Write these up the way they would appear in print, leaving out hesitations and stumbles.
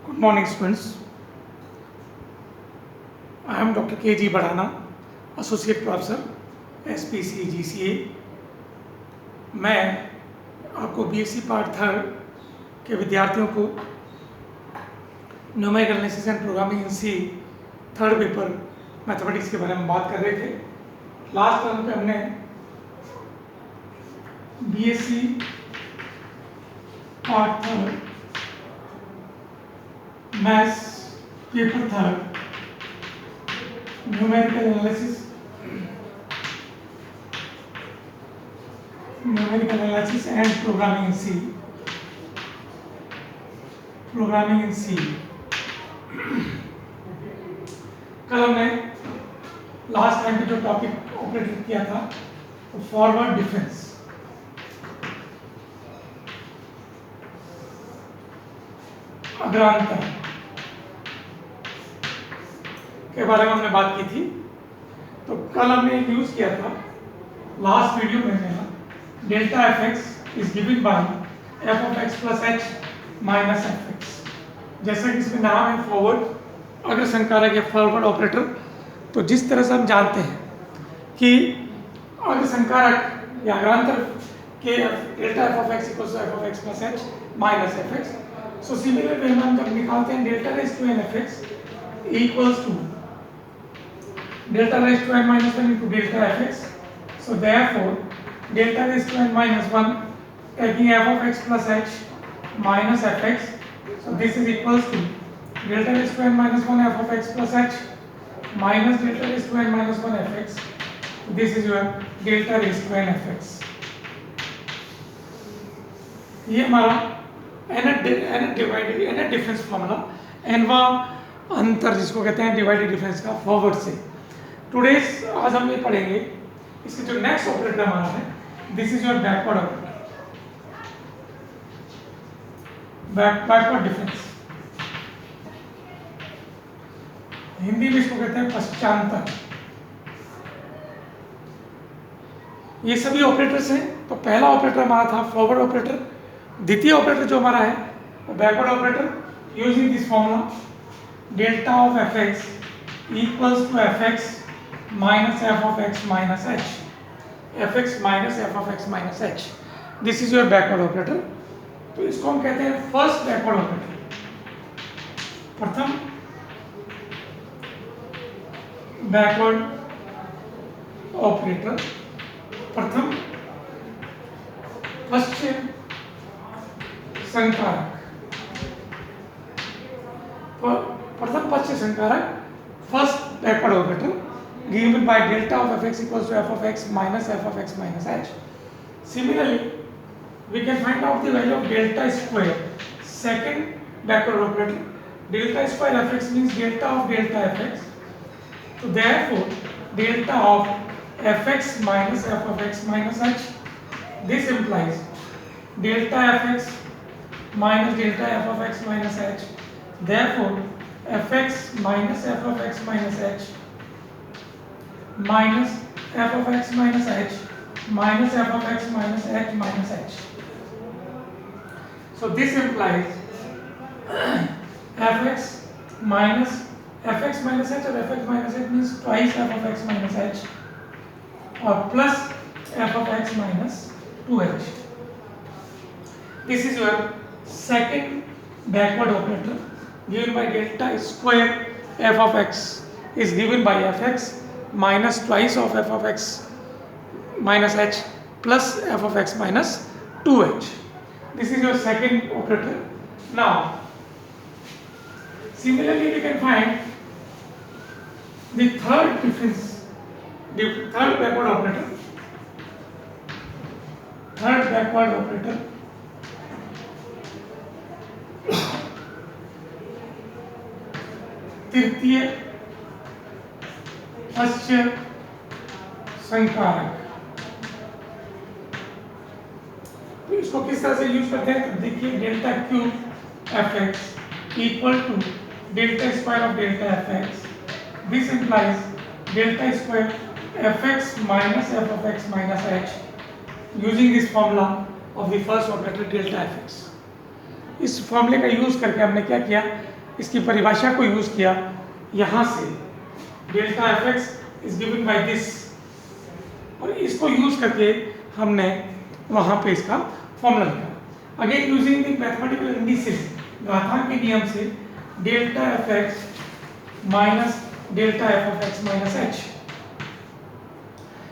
Good morning, students. I am Dr. K.G. Badhana, Associate Professor, SPC GCA. मैं आपको BSc part third के विद्यार्थियों को numerical analysis and programming in C third paper mathematics के बारे में बात कर रहे थे। लास्ट टर्म पे हमने BSc part third maths paper third numerical analysis and programming in C कल हमने लास्ट टाइम पे जो टॉपिक ऑपरेट किया था तो फॉरवर्ड डिफरेंस अग्रांतर के बारे में हमने बात की थी। तो कल हमने एक यूज किया था लास्ट वीडियो में ना delta f x is given by F of x plus h minus f x. जैसा कि इसमें नाम है फॉरवर्ड अग्र संकारक या फॉरवर्ड ऑपरेटर। तो जिस तरह से हम जानते हैं कि अग्र संकारक या अग्रांतर के delta f of x equals to f of x plus h minus f x. So similar way में हम जब निकालते हैं delta raise to n f x equals to delta raised to n minus 1 into delta fx. So therefore delta raised to n minus 1 taking f of x plus h minus fx. So this is equals to delta raised to n minus 1 f of x plus h minus delta raised to n minus 1 fx. This is your delta raised to n fx. ये हमारा n difference formula nवा अंतर जिसको कहते हैं divided difference का forward से। Today's आज हम ये पढ़ेंगे इसके जो नेक्स्ट ऑपरेटर हमारा है this is your backward operator, backward difference. Hindi में इसको कहते हैं पश्चांतर। ये सभी ऑपरेटर्स हैं। तो पहला ऑपरेटर हमारा था फॉरवर्ड ऑपरेटर। द्वितीय ऑपरेटर जो हमारा है वो backward operator using this formula delta of f x equals to f x minus f of x minus h, fx minus f of x minus h. This is your backward operator. तो इसको हम कहते हैं first backward operator, प्रथम backward operator, प्रथम पश्चिम संकारक, प्रथम पश्चिम संकारक first backward operator given by delta of fx equals to f of x minus f of x minus h. Similarly, we can find out the value of delta square, second backward operator. Delta square fx means delta of delta fx. So therefore, delta of fx minus f of x minus h. This implies delta fx minus delta f of x minus h. Therefore, fx minus f of x minus h minus f of x minus h minus f of x minus h minus h. So this implies fx minus h or fx minus h means twice f of x minus h or plus f of x minus 2h. This is your second backward operator given by delta square f of x is given by fx minus twice of f of x minus h plus f of x minus 2h. This is your second operator. Now, similarly we can find the third difference, the third backward operator. Third backward operator तृतीय पश्चिम संकारक। तो इसको किस तरह से use करते हैं तो देखिए delta cube f x equal to delta square of delta f x. This implies delta square f x minus f of x minus h using this formula of the first operator delta f x. इस फॉर्मूले का use करके हमने क्या किया इसकी परिभाषा को यूज किया यहाँ से, delta f x is given by this, और इसको यूज करके हमने वहाँ पे इसका फॉर्मूला लिखा। Again using the mathematical indices, घातांक के नियम से, delta f x minus delta f of x minus h,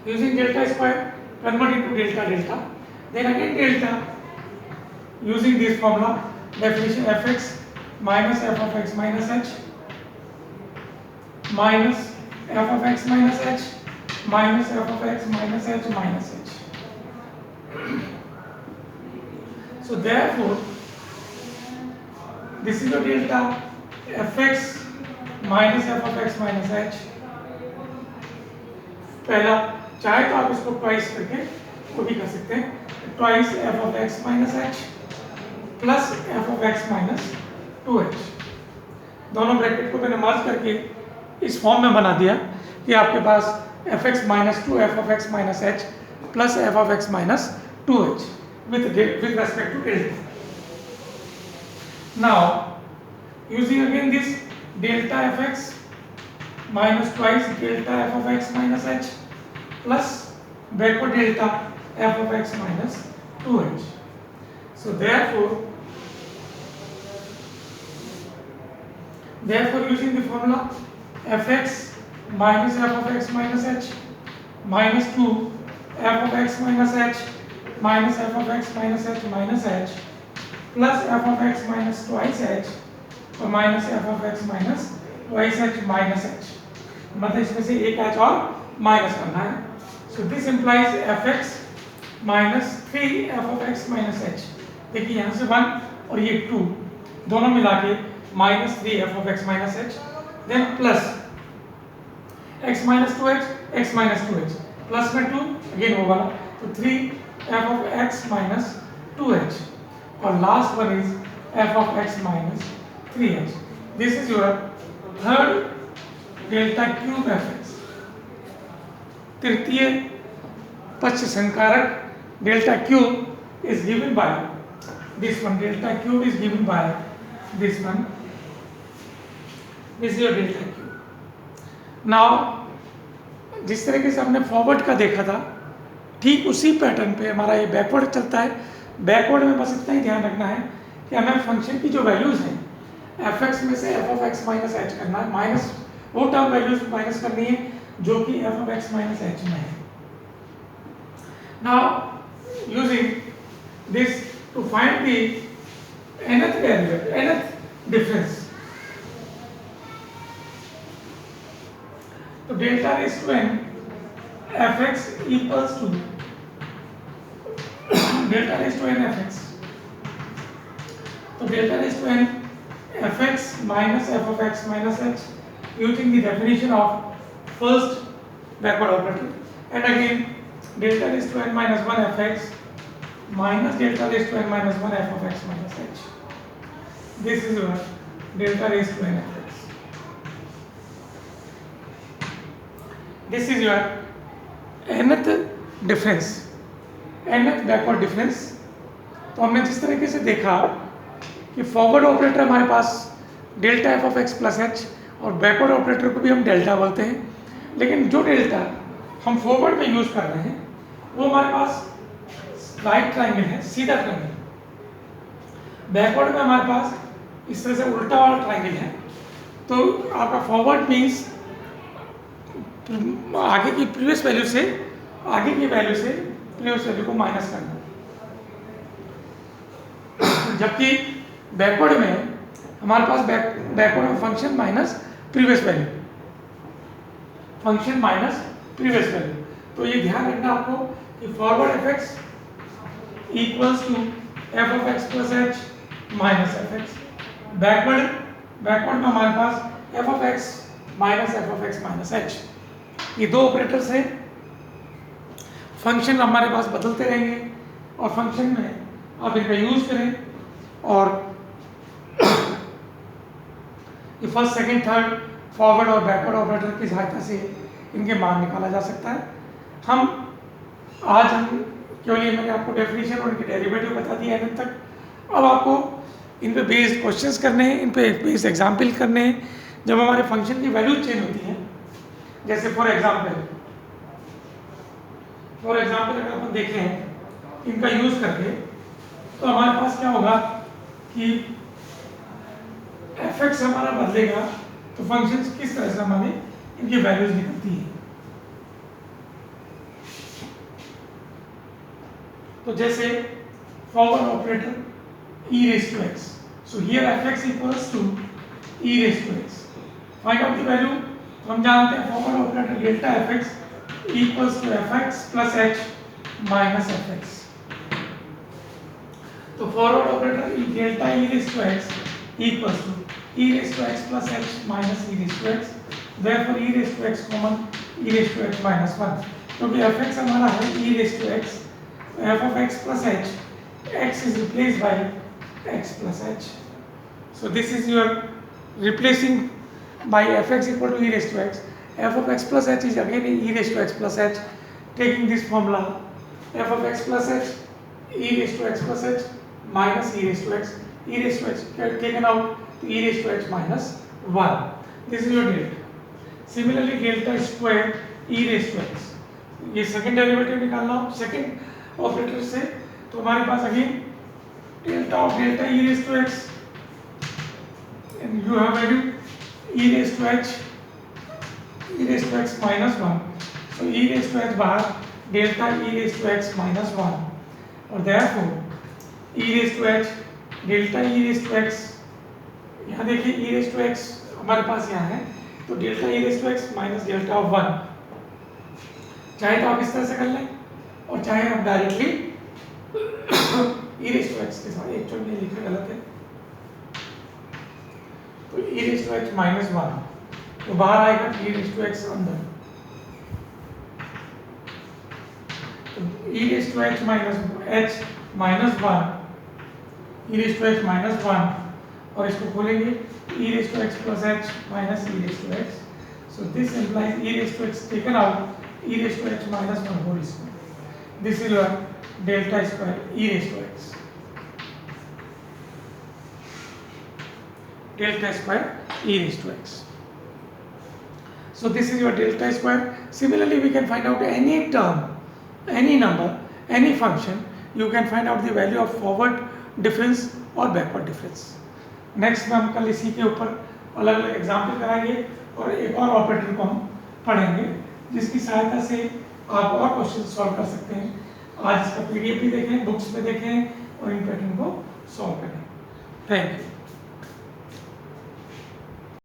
using delta square convert into delta delta, then again delta using this formula, definition fx minus f of x minus h minus f of x minus h minus f of x minus h minus h. So therefore this is the delta fx minus f of x minus h. पहला चाहे तो आप इसको twice करके वो भी कर सकते हैं, twice F of x minus h plus f of x minus 2h, दोनों ब्रैकेट को मैंने मर्ज करके इस फॉर्म में बना दिया कि आपके पास f x minus 2 f of x minus h plus f of x minus 2h with respect to delta. Now using again this delta fx minus twice delta f of x minus h plus backward delta f of x minus 2h. So therefore using the formula fx minus f of x minus h minus 2 f of x minus h minus f of x minus h minus h plus f of x minus twice h और minus f of x minus twice h minus h, मतलब इसमें से एक h और minus करना है। So this implies fx minus 3 f of x minus h, देखिए यहाँ से 1 और ये 2 दोनों मिला के minus 3 f of x minus h, then plus x minus 2h x minus 2h plus में 2 again वो वाला, तो 3 f of x minus 2h और last one is f of x minus 3h. This is your third delta cube fx. तृतीय पक्ष संकारक delta cube is given by this one, delta cube is given by this one, this is your delta cube. Now जिस तरीके से हमने forward का देखा था ठीक उसी पैटर्न पे हमारा ये बैकवर्ड चलता है। बैकवर्ड में बस इतना ही ध्यान रखना है कि हमें फंक्शन की जो वैल्यूज हैं एफ एक्स में से F of x minus H करना है, माइनस वो टर्म वैल्यूज माइनस करनी है जो कि f of x minus h में है। Now using this to find the nth derivative, nth difference, तो delta raise to n f x equals to delta raise to n f x, तो delta raise to n f x minus f of x minus h using the definition of first backward operator, and again delta raised to n minus 1 fx minus delta raised to n minus 1 f of x minus h. This is your delta raised to n fx. This is your nth difference, nth backward difference. तो हमने जिस तरीके से देखा कि forward operator हमारे पास delta f of x plus h और बैकवर्ड ऑपरेटर को भी हम डेल्टा बोलते हैं, लेकिन जो डेल्टा हम फॉरवर्ड में यूज कर रहे हैं वो हमारे पास राइट ट्रायंगल है, सीधा ट्रायंगल। बैकवर्ड में हमारे पास इस तरह से उल्टा वाला ट्रायंगल है। तो आपका फॉरवर्ड मीन्स आगे की प्रीवियस वैल्यू से प्रीवियस वैल्यू को माइनस करना, जबकि बैकवर्ड में हमारे पास बैकवर्ड में function minus previous value, function minus previous value. तो ये ध्यान रखना आपको कि forward f x equals to f of x plus h minus f x, backward में हमारे पास f of x minus f of x minus h, ये दो ऑपरेटर्स हैं। फंक्शन हमारे पास बदलते रहेंगे और फंक्शन में आप इनका यूज करें और फर्स्ट सेकंड थर्ड फॉरवर्ड और बैकवर्ड ऑपरेटर की सहायता से इनके मान निकाला जा सकता है। हम केवल ये मैंने आपको डेफिनेशन और इनके डेरिवेटिव बता दिया है तक। अब आपको इन पे बेस्ड क्वेश्चंस करने हैं, इन पे बेस्ड एग्जाम्पल करने हैं। जब हमारे फंक्शन की वैल्यू चेंज होती है, जैसे फॉर एग्जाम्पल अगर अपन देखें इनका यूज करके, तो हमारे पास क्या होगा कि fx हमारा बदलेगा तो फंक्शंस किस तरह से हमारे इनकी वैल्यूज निकलती है। तो जैसे forward operator e raised to x, so here fx equals to e raised to x, find out the value. तो हम जानते हैं forward operator delta fx equals to fx plus h minus fx। तो forward operator delta e raised to x equals to e raised to x plus h minus e raised to x, therefore e raised to x common e raised to x minus 1, क्योंकि fx हमारा है e raised to x, f of x plus h, x is replaced by x plus h, so this is your replacing by fx equal to e raised to x, f of x plus h is again e raised to x plus h, taking this formula f of x plus h e raised to x plus h minus e raised to x, e raised to x taken out to e raised to x minus 1, this is your delta। Similarly delta square e raised to x, ये second derivative निकालना हो second operator से, तो हमारे पास again delta of delta e raised to x and you have value e raised to x minus 1, so e raised to x बाहर delta e raised to x minus 1, और therefore e raised to x delta e raised to x, यहाँ देखिए e raised to x हमारे पास यहाँ है, तो delta e raised to x minus delta of 1, चाहे तो आप इस तरह से कर लें और चाहे आप directly e raised to x के साथ, एक चोट ये लिखा गलत है, तो e raised to x minus 1, तो बाहर आएगा e raised to x अंदर, तो e raised to x minus h minus 1, e raised to x minus 1, और इसको खोलेंगे e raised to x plus h minus e raised to x, so this implies e raised to x taken out, e raised to x minus 1 whole square, this is your delta square e raised to x, delta square e raised to x, so this is your delta square। Similarly we can find out any term, any number, any function, you can find out the value of forward difference और backward difference. Next में हम कल इसी के ऊपर अलग अलग example कराएंगे और एक और ऑपरेटर को हम पढ़ेंगे जिसकी सहायता से आप और क्वेश्चन सॉल्व कर सकते हैं। आज इसका पीडीएफ भी देखें, बुक्स में देखें और इन पैटर्न को सॉल्व करें। Thank you.